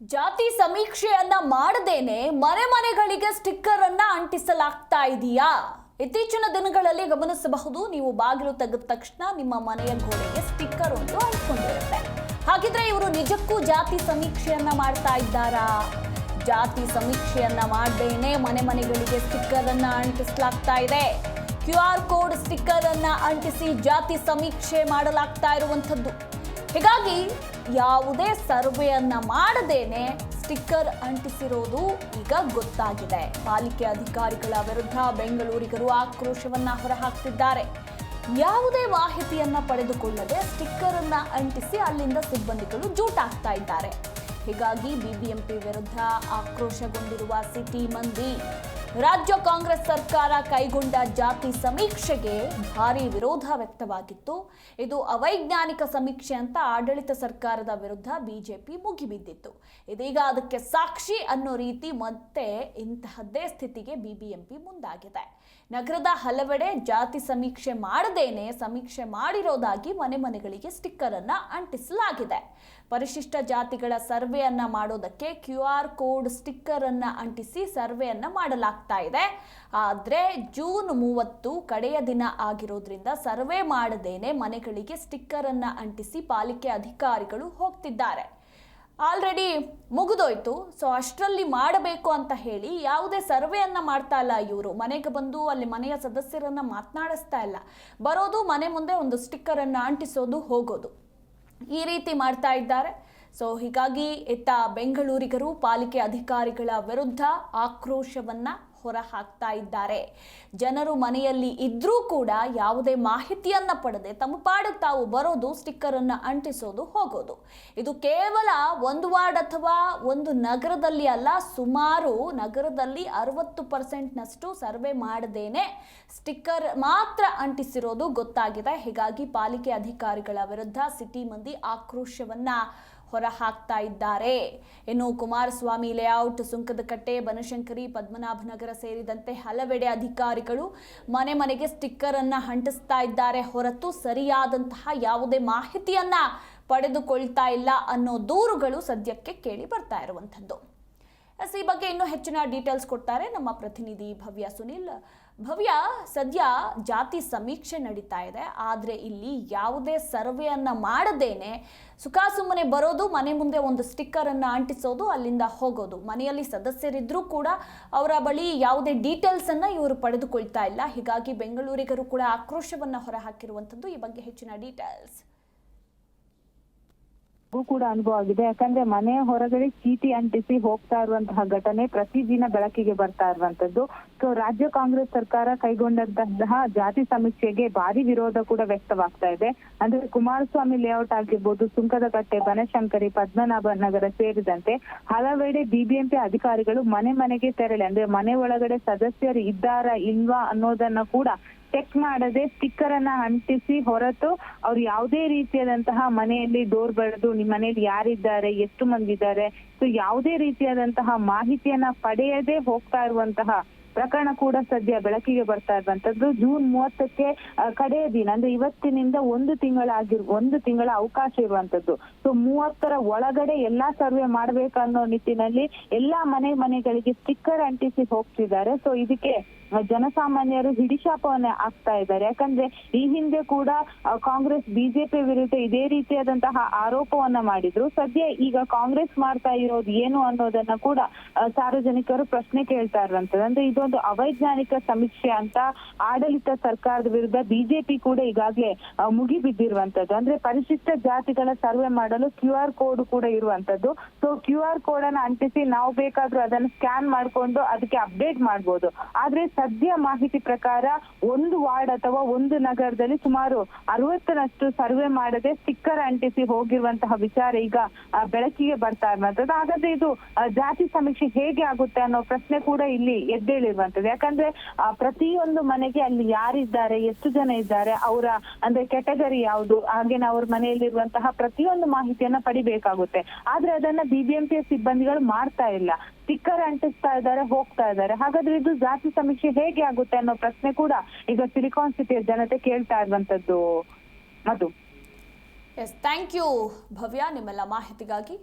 ಜಾತಿ ಸಮೀಕ್ಷೆಯನ್ನ ಮಾಡದೇನೆ ಮನೆ ಮನೆಗಳಿಗೆ ಸ್ಟಿಕ್ಕರ್ ಅನ್ನ ಅಂಟಿಸಲಾಗ್ತಾ ಇದೆಯಾ? ಇತ್ತೀಚಿನ ದಿನಗಳಲ್ಲಿ ಗಮನಿಸಬಹುದು, ನೀವು ಬಾಗಿಲು ತೆಗೆದ ತಕ್ಷಣ ನಿಮ್ಮ ಮನೆಯ ಗೋಡೆಗೆ ಸ್ಟಿಕ್ಕರ್ ಒಂದು ಅಂಟಿಕೊಂಡಿರುತ್ತೆ. ಹಾಗಿದ್ರೆ ಇವರು ನಿಜಕ್ಕೂ ಜಾತಿ ಸಮೀಕ್ಷೆಯನ್ನ ಮಾಡ್ತಾ ಇದ್ದಾರಾ? ಜಾತಿ ಸಮೀಕ್ಷೆಯನ್ನ ಮಾಡದೇನೆ ಮನೆ ಮನೆಗಳಿಗೆ ಸ್ಟಿಕ್ಕರ್ ಅನ್ನ ಅಂಟಿಸಲಾಗ್ತಾ ಇದೆ. QR ಕೋಡ್ ಸ್ಟಿಕ್ಕರ್ ಅನ್ನ ಅಂಟಿಸಿ ಜಾತಿ ಸಮೀಕ್ಷೆ ಮಾಡಲಾಗ್ತಾ ಇರುವಂತದ್ದು. ಹೀಗಾಗಿ ಯಾವುದೇ ಸರ್ವೆಯನ್ನ ಮಾಡದೇನೆ ಸ್ಟಿಕ್ಕರ್ ಅಂಟಿಸಿರೋದು ಈಗ ಗೊತ್ತಾಗಿದೆ. ಪಾಲಿಕೆ ಅಧಿಕಾರಿಗಳ ವಿರುದ್ಧ ಬೆಂಗಳೂರಿಗರು ಆಕ್ರೋಶವನ್ನ ಹೊರಹಾಕ್ತಿದ್ದಾರೆ. ಯಾವುದೇ ಮಾಹಿತಿಯನ್ನ ಪಡೆದುಕೊಳ್ಳದೆ ಸ್ಟಿಕ್ಕರ್ ಅನ್ನ ಅಂಟಿಸಿ ಅಲ್ಲಿಂದ ಸಿಬ್ಬಂದಿಗಳು ಜೂಟಾಗ್ತಾ ಇದ್ದಾರೆ. ಹೀಗಾಗಿ ಬಿಬಿಎಂಪಿ ವಿರುದ್ಧ ಆಕ್ರೋಶಗೊಂಡಿರುವ ಸಿಟಿ ಮಂದಿ ರಾಜ್ಯ ಕಾಂಗ್ರೆಸ್ ಸರ್ಕಾರ ಕೈಗೊಂಡ ಜಾತಿ ಸಮೀಕ್ಷೆಗೆ ಭಾರಿ ವಿರೋಧ ವ್ಯಕ್ತವಾಗಿತ್ತು. ಇದು ಅವೈಜ್ಞಾನಿಕ ಸಮೀಕ್ಷೆ ಅಂತ ಆಡಳಿತ ಸರ್ಕಾರದ ವಿರುದ್ಧ ಬಿಜೆಪಿ ಮುಗಿಬಿದ್ದಿತ್ತು. ಇದೀಗ ಅದಕ್ಕೆ ಸಾಕ್ಷಿ ಅನ್ನೋ ರೀತಿ ಮತ್ತೆ ಇಂತಹದ್ದೇ ಸ್ಥಿತಿಗೆ ಬಿಬಿಎಂಪಿ ಮುಂದಾಗಿದೆ. ನಗರದ ಹಲವೆಡೆ ಜಾತಿ ಸಮೀಕ್ಷೆ ಮಾಡದೇನೆ ಸಮೀಕ್ಷೆ ಮಾಡಿರೋದಾಗಿ ಮನೆ ಮನೆಗಳಿಗೆ ಸ್ಟಿಕ್ಕರ್ ಅನ್ನ ಅಂಟಿಸಲಾಗಿದೆ. ಪರಿಶಿಷ್ಟ ಜಾತಿಗಳ ಸರ್ವೆಯನ್ನ ಮಾಡೋದಕ್ಕೆ QR ಕೋಡ್ ಸ್ಟಿಕ್ಕರ್ ಅನ್ನ ಅಂಟಿಸಿ ಸರ್ವೆಯನ್ನ ಮಾಡಲಾಗ್ತಾ ಇದೆ. ಆದ್ರೆ ಜೂನ್ 30 ಕಡೆಯ ದಿನ ಆಗಿರೋದ್ರಿಂದ ಸರ್ವೆ ಮಾಡದೇನೆ ಮನೆಗಳಿಗೆ ಸ್ಟಿಕ್ಕರ್ ಅನ್ನ ಅಂಟಿಸಿ ಪಾಲಿಕೆ ಅಧಿಕಾರಿಗಳು ಹೋಗ್ತಿದ್ದಾರೆ. ಆಲ್ರೆಡಿ ಮುಗಿದೋಯ್ತು. ಸೊ ಅಷ್ಟರಲ್ಲಿ ಮಾಡಬೇಕು ಅಂತ ಹೇಳಿ ಯಾವುದೇ ಸರ್ವೆಯನ್ನ ಮಾಡ್ತಾ ಇಲ್ಲ ಇವರು. ಮನೆಗೆ ಬಂದು ಅಲ್ಲಿ ಮನೆಯ ಸದಸ್ಯರನ್ನ ಮಾತನಾಡಿಸ್ತಾ ಇಲ್ಲ. ಬರೋದು ಮನೆ ಮುಂದೆ ಒಂದು ಸ್ಟಿಕ್ಕರ್ ಅನ್ನ ಅಂಟಿಸೋದು, ಹೋಗೋದು, ಈ ರೀತಿ ಮಾಡ್ತಾ ಇದ್ದಾರೆ. ಸೊ ಹೀಗಾಗಿ ಇತ್ತ ಬೆಂಗಳೂರಿಗರು ಪಾಲಿಕೆ ಅಧಿಕಾರಿಗಳ ವಿರುದ್ಧ ಆಕ್ರೋಶವನ್ನ ಹೊರ ಹಾಕ್ತಾ ಇದ್ದಾರೆ. ಜನರು ಮನೆಯಲ್ಲಿ ಇದ್ರೂ ಕೂಡ ಯಾವುದೇ ಮಾಹಿತಿಯನ್ನ ಪಡೆದೆ ತಮ್ಮ ಪಾಡಿಗೆ ತಾವು ಬರೋದು, ಸ್ಟಿಕ್ಕರ್ ಅನ್ನ ಅಂಟಿಸೋದು, ಹೋಗೋದು. ಇದು ಕೇವಲ ಒಂದು ವಾರ್ಡ್ ಅಥವಾ ಒಂದು ನಗರದಲ್ಲಿ ಅಲ್ಲ, ಸುಮಾರು ನಗರದಲ್ಲಿ 60% ಸರ್ವೆ ಮಾಡದೇನೆ ಸ್ಟಿಕ್ಕರ್ ಮಾತ್ರ ಅಂಟಿಸಿರೋದು ಗೊತ್ತಾಗಿದೆ. ಹೀಗಾಗಿ ಪಾಲಿಕೆ ಅಧಿಕಾರಿಗಳ ವಿರುದ್ಧ ಸಿಟಿ ಮಂದಿ ಆಕ್ರೋಶವನ್ನ ಹೊರ ಹಾಕ್ತಾ ಇದ್ದಾರೆ. ಇನ್ನು ಕುಮಾರಸ್ವಾಮಿ ಲೇಔಟ್, ಸುಂಕದಕಟ್ಟೆ, ಬನಶಂಕರಿ, ಪದ್ಮನಾಭನಗರ ಸೇರಿದಂತೆ ಹಲವೆಡೆ ಅಧಿಕಾರಿಗಳು ಮನೆ ಮನೆಗೆ ಸ್ಟಿಕ್ಕರ್ ಅನ್ನ ಅಂಟಿಸ್ತಾ ಇದ್ದಾರೆ ಹೊರತು ಸರಿಯಾದಂತಹ ಯಾವುದೇ ಮಾಹಿತಿಯನ್ನ ಪಡೆದುಕೊಳ್ತಾ ಇಲ್ಲ ಅನ್ನೋ ದೂರುಗಳು ಸದ್ಯಕ್ಕೆ ಕೇಳಿ ಬರ್ತಾ ಇರುವಂಥದ್ದು. ಈ ಬಗ್ಗೆ ಇನ್ನೂ ಹೆಚ್ಚಿನ ಡೀಟೇಲ್ಸ್ ಕೊಡ್ತಾರೆ ನಮ್ಮ ಪ್ರತಿನಿಧಿ ಭವ್ಯ ಸುನಿಲ್. ಭವ್ಯ, ಸದ್ಯ ಜಾತಿ ಸಮೀಕ್ಷೆ ನಡೀತಾ ಇದೆ, ಆದರೆ ಇಲ್ಲಿ ಯಾವುದೇ ಸರ್ವೆಯನ್ನ ಮಾಡದೇನೆ ಸುಮ್ಮನೆ ಬರೋದು, ಮನೆ ಮುಂದೆ ಒಂದು ಸ್ಟಿಕ್ಕರ್ ಅನ್ನ ಅಂಟಿಸೋದು, ಅಲ್ಲಿಂದ ಹೋಗೋದು. ಮನೆಯಲ್ಲಿ ಸದಸ್ಯರಿದ್ರೂ ಕೂಡ ಅವರ ಬಳಿ ಯಾವುದೇ ಡೀಟೇಲ್ಸ್ ಅನ್ನ ಇವರು ಪಡೆದುಕೊಳ್ತಾ ಇಲ್ಲ. ಹೀಗಾಗಿ ಬೆಂಗಳೂರಿಗರು ಕೂಡ ಆಕ್ರೋಶವನ್ನ ಹೊರಹಾಕಿರುವಂಥದ್ದು. ಈ ಬಗ್ಗೆ ಹೆಚ್ಚಿನ ಡೀಟೇಲ್ಸ್ ಕೂಡ ಅನುಭವ ಆಗಿದೆ. ಯಾಕಂದ್ರೆ ಮನೆ ಹೊರಗಡೆ ಚೀಟಿ ಅಂಟಿಸಿ ಹೋಗ್ತಾ ಇರುವಂತಹ ಘಟನೆ ಪ್ರತಿದಿನ ಬೆಳಕಿಗೆ ಬರ್ತಾ ಇರುವಂತದ್ದು. ಸೊ ರಾಜ್ಯ ಕಾಂಗ್ರೆಸ್ ಸರ್ಕಾರ ಕೈಗೊಂಡಂತಹ ಜಾತಿ ಸಮೀಕ್ಷೆಗೆ ಭಾರಿ ವಿರೋಧ ಕೂಡ ವ್ಯಕ್ತವಾಗ್ತಾ ಇದೆ. ಅಂದ್ರೆ ಕುಮಾರಸ್ವಾಮಿ ಲೇಔಟ್ ಆಗಿರ್ಬೋದು, ಸುಂಕದಕಟ್ಟೆ, ಬನಶಂಕರಿ, ಪದ್ಮನಾಭ ನಗರ ಸೇರಿದಂತೆ ಹಲವೆಡೆ ಬಿಬಿಎಂಪಿ ಅಧಿಕಾರಿಗಳು ಮನೆ ಮನೆಗೆ ತೆರಳಿ, ಅಂದ್ರೆ ಮನೆ ಒಳಗಡೆ ಸದಸ್ಯರು ಇದ್ದಾರಾ ಇಲ್ವಾ ಅನ್ನೋದನ್ನ ಕೂಡ ಚೆಕ್ ಮಾಡದೆ ಸ್ಟಿಕ್ಕರ್ ಅನ್ನ ಅಂಟಿಸಿ ಹೊರತು ಅವ್ರು ಯಾವುದೇ ರೀತಿಯಾದಂತಹ ಮನೆಯಲ್ಲಿ ಡೋರ್ ಬಡಿದು ನಿಮ್ಮ ಮನೆಯಲ್ಲಿ ಯಾರಿದ್ದಾರೆ, ಎಷ್ಟು ಮಂದಿ ಇದ್ದಾರೆ, ಸೊ ಯಾವುದೇ ರೀತಿಯಾದಂತಹ ಮಾಹಿತಿಯನ್ನ ಪಡೆಯದೆ ಹೋಗ್ತಾ ಇರುವಂತಹ ಪ್ರಕರಣ ಕೂಡ ಸದ್ಯ ಬೆಳಕಿಗೆ ಬರ್ತಾ ಇರುವಂತದ್ದು. ಜೂನ್ 30ಕ್ಕೆ ಕಡೆಯ ದಿನ, ಅಂದ್ರೆ ಇವತ್ತಿನಿಂದ ಒಂದು ತಿಂಗಳ ಅವಕಾಶ ಇರುವಂತದ್ದು. ಸೊ 30ರ ಒಳಗಡೆ ಎಲ್ಲಾ ಸರ್ವೆ ಮಾಡ್ಬೇಕನ್ನೋ ನಿಟ್ಟಿನಲ್ಲಿ ಎಲ್ಲಾ ಮನೆಗಳಿಗೆ ಸ್ಟಿಕ್ಕರ್ ಅಂಟಿಸಿ ಹೋಗ್ತಿದ್ದಾರೆ. ಸೊ ಇದಕ್ಕೆ ಜನಸಾಮಾನ್ಯರು ಹಿಡಿಶಾಪವನ್ನ ಆಗ್ತಾ ಇದ್ದಾರೆ. ಯಾಕಂದ್ರೆ ಈ ಹಿಂದೆ ಕೂಡ ಕಾಂಗ್ರೆಸ್ ಬಿಜೆಪಿ ವಿರುದ್ಧ ಇದೇ ರೀತಿಯಾದಂತಹ ಆರೋಪವನ್ನ ಮಾಡಿದ್ರು. ಸದ್ಯ ಈಗ ಕಾಂಗ್ರೆಸ್ ಮಾಡ್ತಾ ಇರೋದು ಏನು ಅನ್ನೋದನ್ನ ಕೂಡ ಸಾರ್ವಜನಿಕರು ಪ್ರಶ್ನೆ ಕೇಳ್ತಾ ಇರುವಂತದ್ದು. ಅಂದ್ರೆ ಇದೊಂದು ಅವೈಜ್ಞಾನಿಕ ಸಮೀಕ್ಷೆ ಅಂತ ಆಡಳಿತ ಸರ್ಕಾರದ ವಿರುದ್ಧ ಬಿಜೆಪಿ ಕೂಡ ಈಗಾಗಲೇ ಮುಗಿಬಿದ್ದಿರುವಂತದ್ದು. ಅಂದ್ರೆ ಪರಿಶಿಷ್ಟ ಜಾತಿಗಳ ಸರ್ವೆ ಮಾಡಲು QR ಕೋಡ್ ಕೂಡ ಇರುವಂತದ್ದು. ಸೊ QR ಕೋಡ್ ಅನ್ನ ಅಂಟಿಸಿ ನಾವು ಬೇಕಾದ್ರೂ ಅದನ್ನ ಸ್ಕ್ಯಾನ್ ಮಾಡ್ಕೊಂಡು ಅದಕ್ಕೆ ಅಪ್ಡೇಟ್ ಮಾಡ್ಬೋದು. ಆದ್ರೆ ಸದ್ಯ ಮಾಹಿತಿ ಪ್ರಕಾರ ಒಂದು ವಾರ್ಡ್ ಅಥವಾ ಒಂದು ನಗರದಲ್ಲಿ ಸುಮಾರು 60ರಷ್ಟು ಸರ್ವೆ ಮಾಡದೆ ಸ್ಟಿಕ್ಕರ್ ಅಂಟಿಸಿ ಹೋಗಿರುವಂತಹ ವಿಚಾರ ಈಗ ಬೆಳಕಿಗೆ ಬರ್ತಾ ಇರುವಂತದ್ದು. ಹಾಗಾದ್ರೆ ಇದು ಜಾತಿ ಸಮೀಕ್ಷೆ ಹೇಗೆ ಆಗುತ್ತೆ ಅನ್ನೋ ಪ್ರಶ್ನೆ ಕೂಡ ಇಲ್ಲಿ ಎದ್ದೇಳಿರುವಂತದ್ದು. ಯಾಕಂದ್ರೆ ಪ್ರತಿಯೊಂದು ಮನೆಗೆ ಅಲ್ಲಿ ಯಾರಿದ್ದಾರೆ, ಎಷ್ಟು ಜನ ಇದ್ದಾರೆ, ಅವರ ಅಂದ್ರೆ ಕೆಟಗರಿ ಯಾವುದು, ಹಾಗೇನೆ ಅವ್ರ ಮನೆಯಲ್ಲಿರುವಂತಹ ಪ್ರತಿಯೊಂದು ಮಾಹಿತಿಯನ್ನ ಪಡಿಬೇಕಾಗುತ್ತೆ. ಆದ್ರೆ ಅದನ್ನ ಬಿಬಿಎಂಪಿ ಸಿಬ್ಬಂದಿಗಳು ಮಾಡ್ತಾ ಇಲ್ಲ. ಸ್ಟಿಕ್ಕರ್ ಅಂಟಿಸ್ತಾ ಇದ್ದಾರೆ, ಹೋಗ್ತಾ ಇದ್ದಾರೆ. ಹಾಗಾದ್ರೆ ಇದು ಜಾತಿ ಸಮೀಕ್ಷೆ ಹೇಗೆ ಆಗುತ್ತೆ ಅನ್ನೋ ಪ್ರಶ್ನೆ ಕೂಡ ಈಗ ಸಿಲಿಕಾನ್ ಸಿಟಿಯ ಜನತೆ ಕೇಳ್ತಾ ಇರುವಂತದ್ದು. ಮಧು, ಥ್ಯಾಂಕ್ ಯು ಭವ್ಯ, ನಿಮ್ಮೆಲ್ಲ ಮಾಹಿತಿಗಾಗಿ.